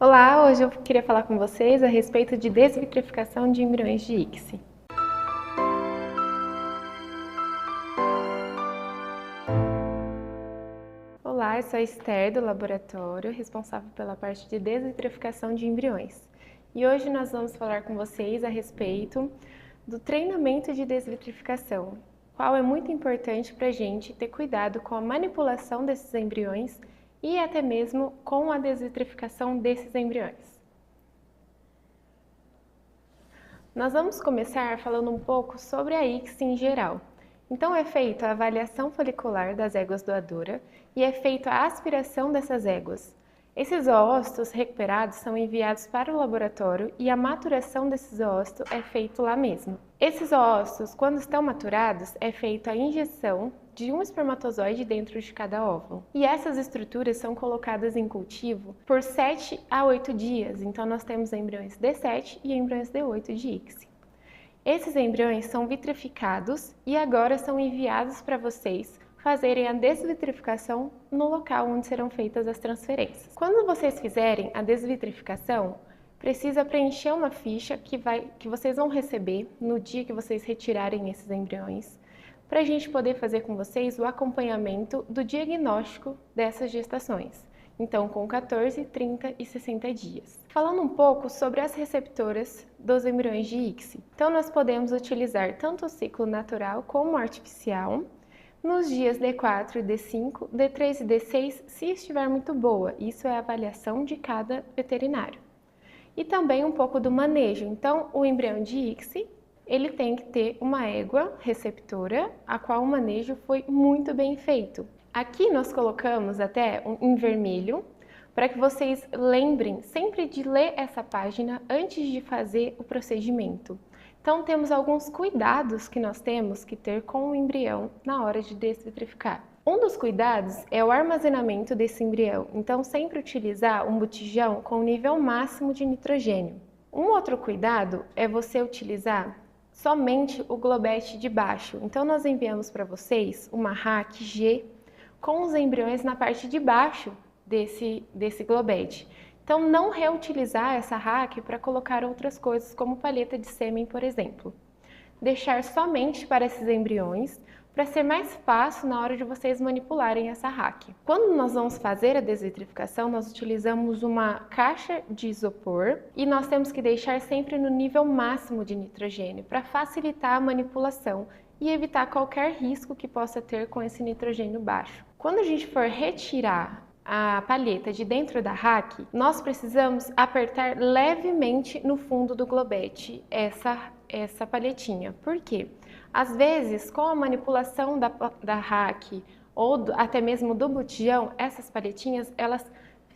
Olá, hoje eu queria falar com vocês a respeito de desvitrificação de embriões de ICSI. Olá, eu sou a Esther do laboratório, responsável pela parte de desvitrificação de embriões. E hoje nós vamos falar com vocês a respeito do treinamento de desvitrificação, qual é muito importante para a gente ter cuidado com a manipulação desses embriões e até mesmo com a desvitrificação desses embriões. Nós vamos começar falando um pouco sobre a ICSI em geral. Então é feita a avaliação folicular das éguas doadoras e é feita a aspiração dessas éguas. Esses oócitos recuperados são enviados para o laboratório e a maturação desses oócitos é feita lá mesmo. Esses oócitos, quando estão maturados, é feita a injeção de um espermatozoide dentro de cada óvulo. E essas estruturas são colocadas em cultivo por 7 a 8 dias. Então nós temos embriões D7 e embriões D8 de ICSI. Esses embriões são vitrificados e agora são enviados para vocês fazerem a desvitrificação no local onde serão feitas as transferências. Quando vocês fizerem a desvitrificação, precisa preencher uma ficha que vocês vão receber no dia que vocês retirarem esses embriões, para a gente poder fazer com vocês o acompanhamento do diagnóstico dessas gestações. Então, com 14, 30 e 60 dias. Falando um pouco sobre as receptoras dos embriões de ICSI. Então, nós podemos utilizar tanto o ciclo natural como artificial, nos dias D4 e D5, D3 e D6, se estiver muito boa. Isso é a avaliação de cada veterinário. E também um pouco do manejo. Então, o embrião de ICSI, ele tem que ter uma égua receptora, a qual o manejo foi muito bem feito. Aqui nós colocamos até em vermelho, para que vocês lembrem sempre de ler essa página antes de fazer o procedimento. Então, temos alguns cuidados que nós temos que ter com o embrião na hora de desvitrificar. Um dos cuidados é o armazenamento desse embrião, então sempre utilizar um botijão com nível máximo de nitrogênio. Um outro cuidado é você utilizar somente o globete de baixo. Então, nós enviamos para vocês uma RAC G com os embriões na parte de baixo desse globete. Então, não reutilizar essa RAC para colocar outras coisas, como palheta de sêmen, por exemplo. Deixar somente para esses embriões, para ser mais fácil na hora de vocês manipularem essa RAC. Quando nós vamos fazer a desvitrificação, nós utilizamos uma caixa de isopor e nós temos que deixar sempre no nível máximo de nitrogênio, para facilitar a manipulação e evitar qualquer risco que possa ter com esse nitrogênio baixo. Quando a gente for retirar a palheta de dentro da RAC, nós precisamos apertar levemente no fundo do globete essa palhetinha. Por quê? Às vezes, com a manipulação da RAC ou até mesmo do botijão, essas palhetinhas elas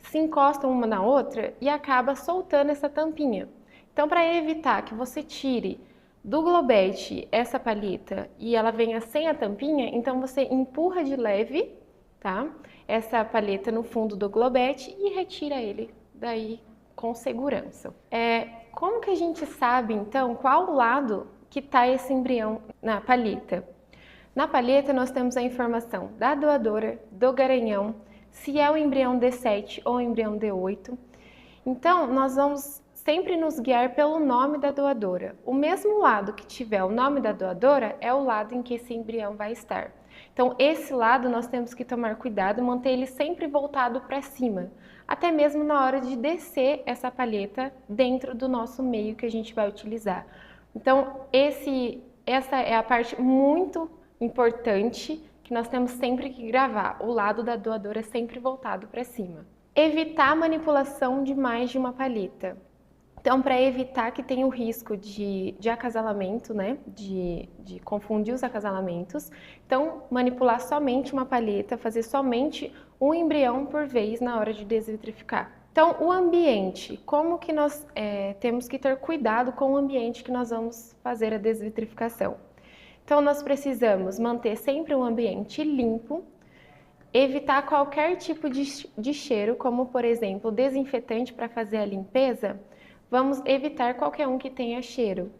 se encostam uma na outra e acaba soltando essa tampinha. Então, para evitar que você tire do globete essa palheta e ela venha sem a tampinha, então você empurra de leve, tá? Essa palheta no fundo do globete e retira ele daí com segurança. Como que a gente sabe, então, qual lado que está esse embrião na palheta? Na palheta nós temos a informação da doadora, do garanhão, se é o embrião D7 ou o embrião D8. Então, nós vamos sempre nos guiar pelo nome da doadora. O mesmo lado que tiver o nome da doadora é o lado em que esse embrião vai estar. Então, esse lado nós temos que tomar cuidado, manter ele sempre voltado para cima, até mesmo na hora de descer essa palheta dentro do nosso meio que a gente vai utilizar. Então, essa é a parte muito importante que nós temos sempre que gravar, o lado da doadora sempre voltado para cima. Evitar a manipulação de mais de uma palheta. Então, para evitar que tenha o risco de acasalamento, né, de confundir os acasalamentos, então manipular somente uma palheta, fazer somente um embrião por vez na hora de desvitrificar. Então, o ambiente, como que nós temos que ter cuidado com o ambiente que nós vamos fazer a desvitrificação? Então, nós precisamos manter sempre um ambiente limpo, evitar qualquer tipo de cheiro, como por exemplo, desinfetante para fazer a limpeza. Vamos evitar qualquer um que tenha cheiro.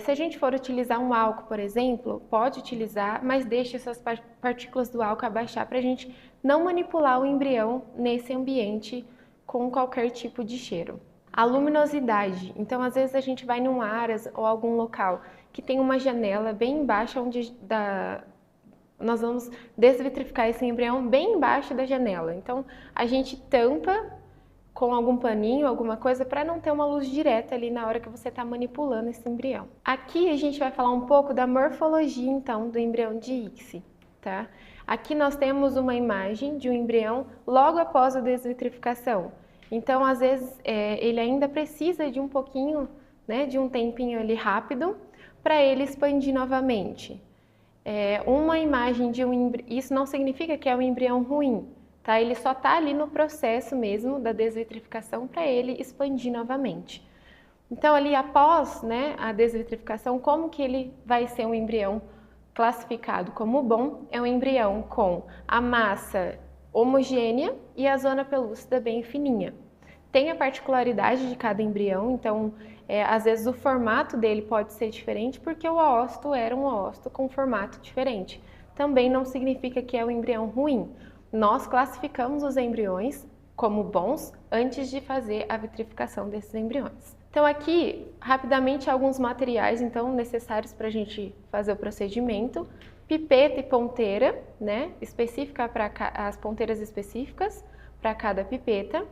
Se a gente for utilizar um álcool, por exemplo, pode utilizar, mas deixe essas partículas do álcool abaixar para a gente não manipular o embrião nesse ambiente com qualquer tipo de cheiro. A luminosidade, então às vezes a gente vai num aras ou algum local que tem uma janela bem embaixo nós vamos desvitrificar esse embrião bem embaixo da janela. Então a gente tampa com algum paninho, alguma coisa, para não ter uma luz direta ali na hora que você está manipulando esse embrião. Aqui a gente vai falar um pouco da morfologia, então, do embrião de ICSI, tá? Aqui nós temos uma imagem de um embrião logo após a desvitrificação. Então, às vezes, ele ainda precisa de um pouquinho, né, de um tempinho ali rápido, para ele expandir novamente. Uma imagem de isso não significa que é um embrião ruim, tá? Ele só está ali no processo mesmo da desvitrificação para ele expandir novamente. Então, ali após, né, a desvitrificação, como que ele vai ser um embrião classificado como bom? É um embrião com a massa homogênea e a zona pelúcida bem fininha. Tem a particularidade de cada embrião, então, às vezes o formato dele pode ser diferente porque o oócito era um oócito com formato diferente. Também não significa que é um embrião ruim. Nós classificamos os embriões como bons antes de fazer a vitrificação desses embriões. Então aqui, rapidamente, alguns materiais então necessários para a gente fazer o procedimento. Pipeta e ponteira, né, específica para as ponteiras específicas para cada pipeta.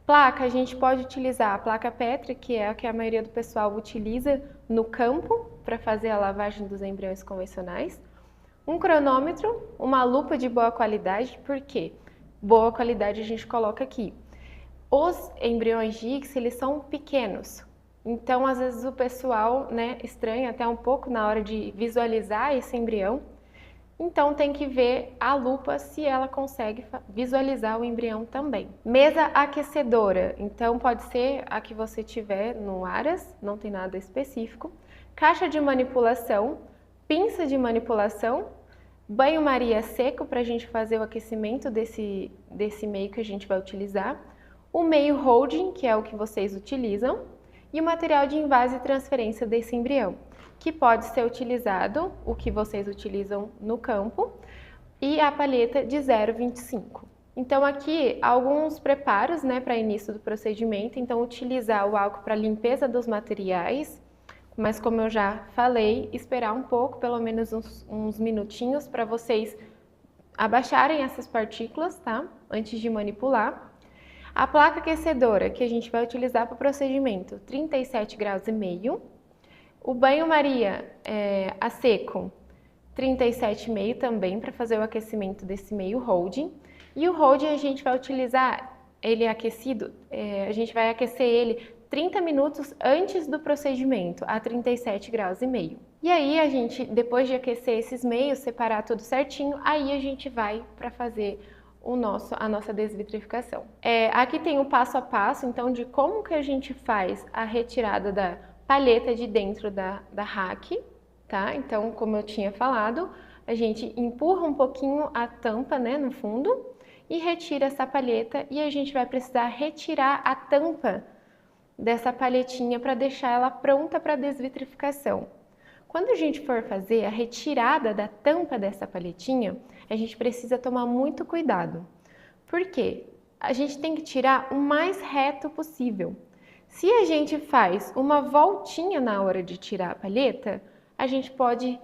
Placa, a gente pode utilizar a placa Petri, que é a que a maioria do pessoal utiliza no campo para fazer a lavagem dos embriões convencionais. Um cronômetro, uma lupa de boa qualidade, por quê? Boa qualidade a gente coloca aqui. Os embriões de ICSI, eles são pequenos, então às vezes o pessoal, né, estranha até um pouco na hora de visualizar esse embrião, então tem que ver a lupa se ela consegue visualizar o embrião também. Mesa aquecedora, então pode ser a que você tiver no aras, não tem nada específico. Caixa de manipulação, pinça de manipulação, banho-maria seco para a gente fazer o aquecimento desse meio que a gente vai utilizar, o meio holding, que é o que vocês utilizam, e o material de invase e transferência desse embrião, que pode ser utilizado, o que vocês utilizam no campo, e a palheta de 0,25. Então aqui alguns preparos, né, para início do procedimento, então utilizar o álcool para limpeza dos materiais, mas como eu já falei, esperar um pouco, pelo menos uns minutinhos, para vocês abaixarem essas partículas, tá? Antes de manipular. A placa aquecedora, que a gente vai utilizar para o procedimento, 37 graus e meio. O banho-maria a seco, 37,5 também, para fazer o aquecimento desse meio holding. E o holding a gente vai utilizar, ele aquecido, a gente vai aquecer ele 30 minutos antes do procedimento, a 37 graus e meio. E aí a gente, depois de aquecer esses meios, separar tudo certinho, aí a gente vai para fazer a nossa desvitrificação. Aqui tem o passo a passo, então, de como que a gente faz a retirada da palheta de dentro da rack, tá? Então, como eu tinha falado, a gente empurra um pouquinho a tampa, né, no fundo, e retira essa palheta, e a gente vai precisar retirar a tampa dessa palhetinha para deixar ela pronta para desvitrificação. Quando a gente for fazer a retirada da tampa dessa palhetinha, a gente precisa tomar muito cuidado. Por quê? A gente tem que tirar o mais reto possível. Se a gente faz uma voltinha na hora de tirar a palheta, a gente pode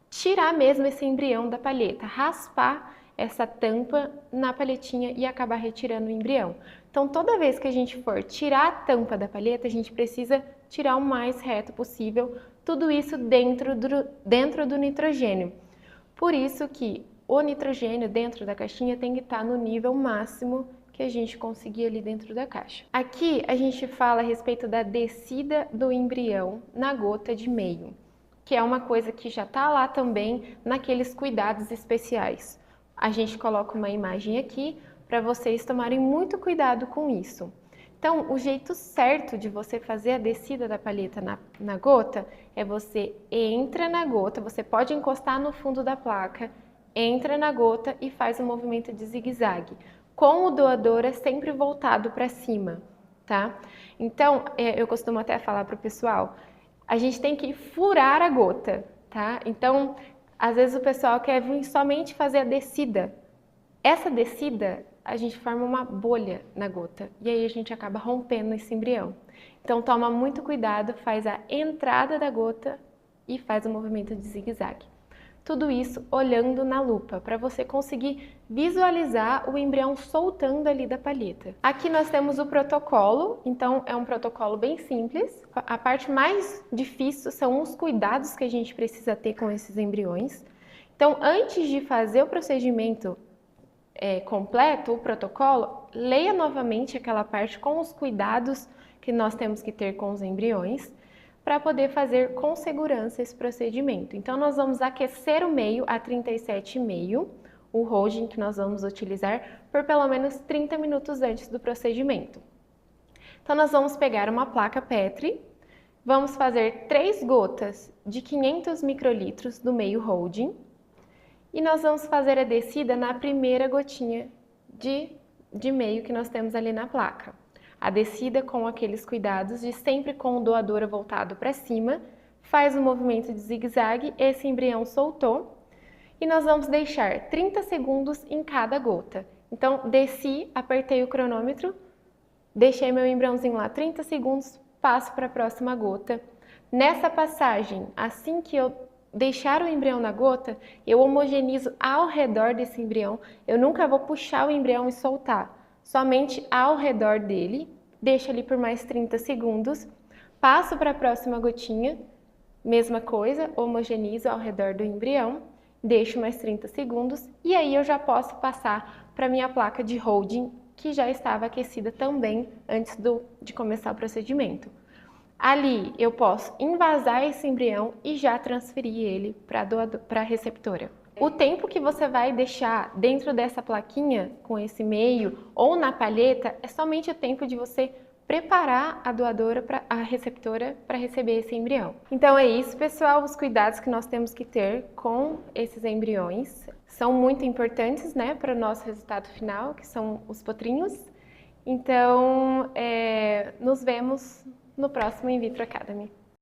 tirar mesmo esse embrião da palheta, raspar essa tampa na palhetinha e acabar retirando o embrião. Então, toda vez que a gente for tirar a tampa da palheta, a gente precisa tirar o mais reto possível, tudo isso dentro do nitrogênio. Por isso que o nitrogênio dentro da caixinha tem que estar no nível máximo que a gente conseguir ali dentro da caixa. Aqui a gente fala a respeito da descida do embrião na gota de meio, que é uma coisa que já está lá também naqueles cuidados especiais. A gente coloca uma imagem aqui para vocês tomarem muito cuidado com isso. Então, o jeito certo de você fazer a descida da palheta na gota é você entra na gota, você pode encostar no fundo da placa, entra na gota e faz o movimento de zigue-zague, com o doador sempre voltado para cima, tá? Então, eu costumo até falar para o pessoal, a gente tem que furar a gota, tá? Então, às vezes o pessoal quer vir somente fazer a descida. Essa descida, a gente forma uma bolha na gota e aí a gente acaba rompendo esse embrião. Então toma muito cuidado, faz a entrada da gota e faz o movimento de zigue-zague. Tudo isso olhando na lupa, para você conseguir visualizar o embrião soltando ali da palheta. Aqui nós temos o protocolo, então é um protocolo bem simples. A parte mais difícil são os cuidados que a gente precisa ter com esses embriões. Então, antes de fazer o procedimento completo, o protocolo, leia novamente aquela parte com os cuidados que nós temos que ter com os embriões, para poder fazer com segurança esse procedimento. Então, nós vamos aquecer o meio a 37,5, o Holding que nós vamos utilizar, por pelo menos 30 minutos antes do procedimento. Então, nós vamos pegar uma placa Petri, vamos fazer 3 gotas de 500 microlitros do meio Holding e nós vamos fazer a descida na primeira gotinha de meio que nós temos ali na placa. A descida com aqueles cuidados de sempre com o doador voltado para cima, faz o movimento de zigue-zague, esse embrião soltou e nós vamos deixar 30 segundos em cada gota. Então, desci, apertei o cronômetro, deixei meu embriãozinho lá 30 segundos, passo para a próxima gota. Nessa passagem, assim que eu deixar o embrião na gota, eu homogenizo ao redor desse embrião, eu nunca vou puxar o embrião e soltar. Somente ao redor dele, deixo ali por mais 30 segundos, passo para a próxima gotinha, mesma coisa, homogenizo ao redor do embrião, deixo mais 30 segundos e aí eu já posso passar para a minha placa de Holding, que já estava aquecida também antes de começar o procedimento. Ali eu posso invasar esse embrião e já transferir ele para a receptora. O tempo que você vai deixar dentro dessa plaquinha, com esse meio, ou na palheta, é somente o tempo de você preparar a doadora, a receptora, para receber esse embrião. Então é isso, pessoal, os cuidados que nós temos que ter com esses embriões são muito importantes, né, para o nosso resultado final, que são os potrinhos. Então, nos vemos no próximo In Vitro Academy.